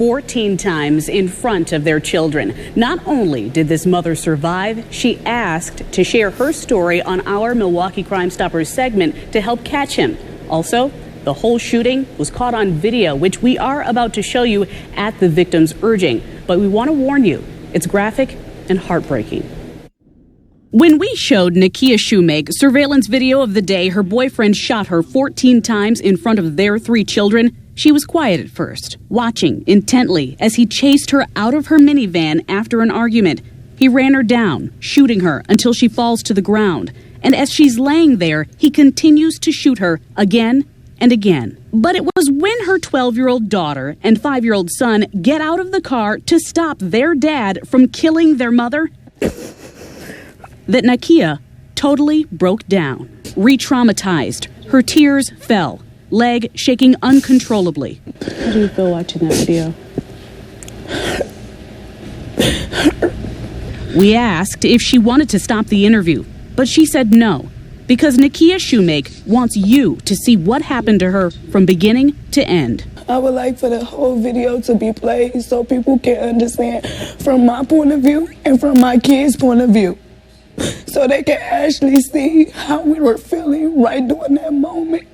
14 times in front of their children. Not only did this mother survive, she asked to share her story on our Milwaukee Crime Stoppers segment to help catch him. Also, the whole shooting was caught on video, which we are about to show you at the victim's urging. But we want to warn you, it's graphic and heartbreaking. When we showed Nakia Shoemake surveillance video of the day her boyfriend shot her 14 times in front of their 3 children, she was quiet at first, watching intently as he chased her out of her minivan after an argument. He ran her down, shooting her until she falls to the ground. And as she's laying there, he continues to shoot her again and again. But it was when her 12-year-old daughter and 5-year-old son get out of the car to stop their dad from killing their mother that Nakia totally broke down. Re-traumatized, her tears fell, leg shaking uncontrollably. How do you feel watching that video? We asked if she wanted to stop the interview, but she said no, because Nakia Shoemake wants you to see what happened to her from beginning to end. I would like for the whole video to be played so people can understand from my point of view and from my kids' point of view, so they can actually see how we were feeling right during that moment.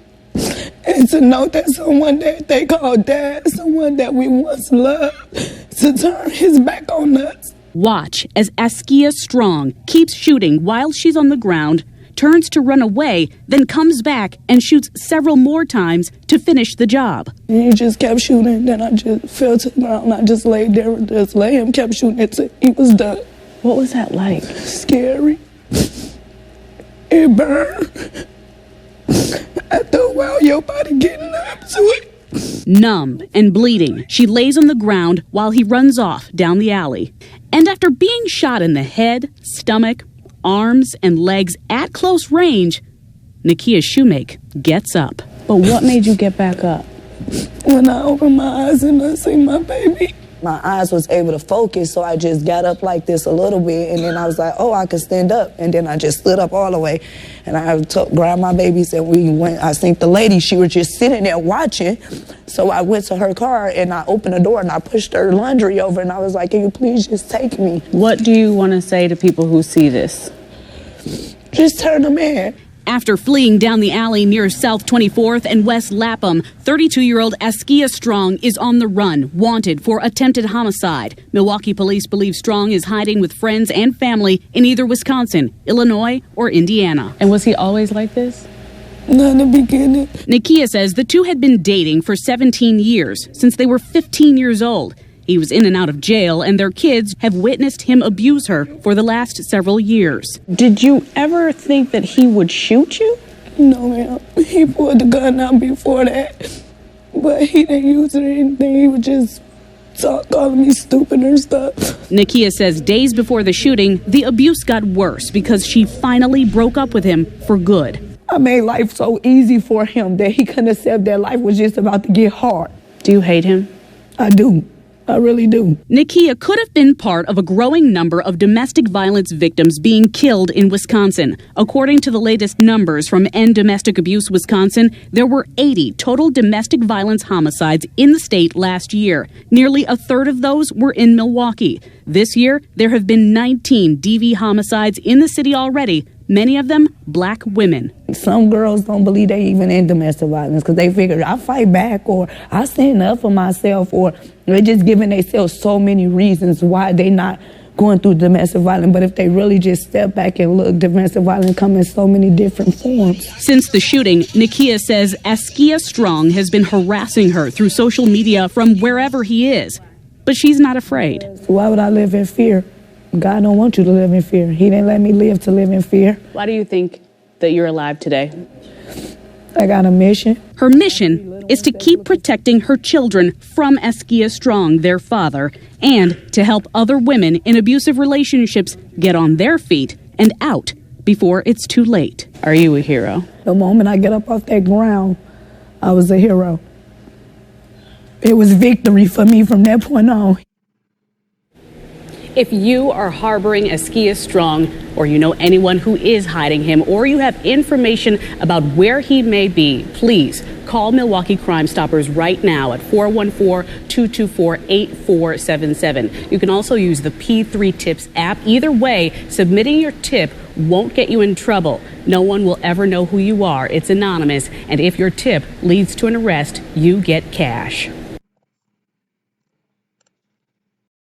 And to know that someone that they call dad, someone that we once loved, to turn his back on us. Watch as Askia Strong keeps shooting while she's on the ground, turns to run away, then comes back and shoots several more times to finish the job. He just kept shooting, then I just fell to the ground. I just laid there and just lay him, kept shooting until he was done. What was that like? Scary. It burned. After a while, your body getting up to it. Numb and bleeding, she lays on the ground while he runs off down the alley. And after being shot in the head, stomach, arms, and legs at close range, Nakia Shoemake gets up. But what made you get back up? When I opened my eyes and I seen my baby. My eyes was able to focus, so I just got up like this a little bit, and then I was like, oh, I could stand up. And then I just stood up all the way, and I grabbed my babies, and we went. I think the lady, she was just sitting there watching, so I went to her car, and I opened the door, and I pushed her laundry over, and I was like, can you please just take me? What do you want to say to people who see this? Just turn them in. After fleeing down the alley near South 24th and West Lapham, 32-year-old Askia Strong is on the run, wanted for attempted homicide. Milwaukee police believe Strong is hiding with friends and family in either Wisconsin, Illinois, or Indiana. And was he always like this? Not in the beginning. Nakia says the two had been dating for 17 years, since they were 15 years old. He was in and out of jail, and their kids have witnessed him abuse her for the last several years. Did you ever think that he would shoot you? No, ma'am. He pulled the gun out before that, but he didn't use it or anything. He would just calling me stupid and stuff. Nakia says days before the shooting, the abuse got worse because she finally broke up with him for good. I made life so easy for him that he couldn't accept that life was just about to get hard. Do you hate him? I do. I really do. Nakia could have been part of a growing number of domestic violence victims being killed in Wisconsin. According to the latest numbers from End Domestic Abuse Wisconsin, there were 80 total domestic violence homicides in the state last year. Nearly a third of those were in Milwaukee. This year, there have been 19 DV homicides in the city already, many of them black women. Some girls don't believe they even in domestic violence because they figure I fight back or I stand up for myself, or they're just giving themselves so many reasons why they not going through domestic violence. But if they really just step back and look, domestic violence comes in so many different forms. Since the shooting, Nakia says Askia Strong has been harassing her through social media from wherever he is. But she's not afraid. So why would I live in fear? God don't want you to live in fear. He didn't let me live to live in fear. Why do you think that you're alive today? I got a mission. Her mission is to keep protecting her children from Askia Strong, their father, and to help other women in abusive relationships get on their feet and out before it's too late. Are you a hero? The moment I get up off that ground, I was a hero. It was victory for me from that point on. If you are harboring a Ski is Strong, or you know anyone who is hiding him, or you have information about where he may be, please call Milwaukee Crime Stoppers right now at 414-224-8477. You can also use the P3 Tips app. Either way, submitting your tip won't get you in trouble. No one will ever know who you are. It's anonymous. And if your tip leads to an arrest, you get cash.